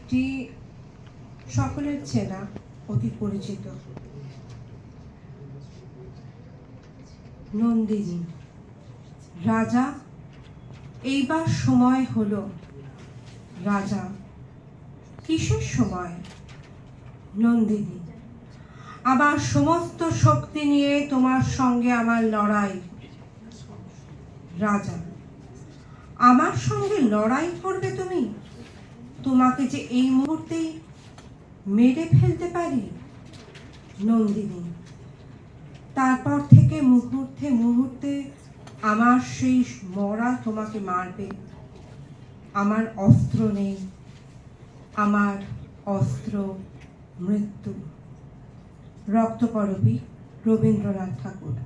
একটি সকলের চেনা অতি পরিচিত নন্দিনী। রাজা, এইবার সময় হলো। রাজা, কিসের সময়? নন্দিনী, আমার সমস্ত শক্তি নিয়ে তোমার সঙ্গে আমার লড়াই। রাজা, আমার সঙ্গে লড়াই করবে তুমি? তোমাকে যে এই মুহূর্তেই মেরে ফেলতে পারি। নন্দিনী, তারপর থেকে মুহূর্তে মুহূর্তে আমার সেই মরা তোমাকে মারবে। আমার অস্ত্র নেই, আমার অস্ত্র মৃত্যু। রক্তকরবী, রবীন্দ্রনাথ ঠাকুর।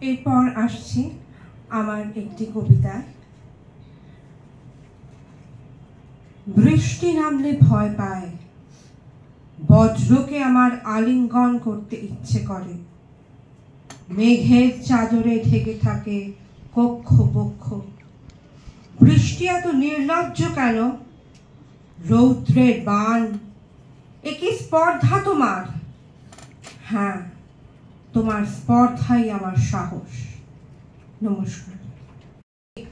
এরপর আসছি আমার একটি কবিতায়। বৃষ্টি নামলে ভয় পায়, বজ্রকে আমার আলিঙ্গন করতে ইচ্ছে করে। মেঘের চাদরে ঢেকে থাকে কক্ষ পক্ষ। বৃষ্টি এত নির্লজ্জ কেন? রৌদ্রের বাণ, এ কি স্পর্ধা তোমার? হ্যাঁ, তোমার স্পর্ধাই আমার সাহস। নমস্কার।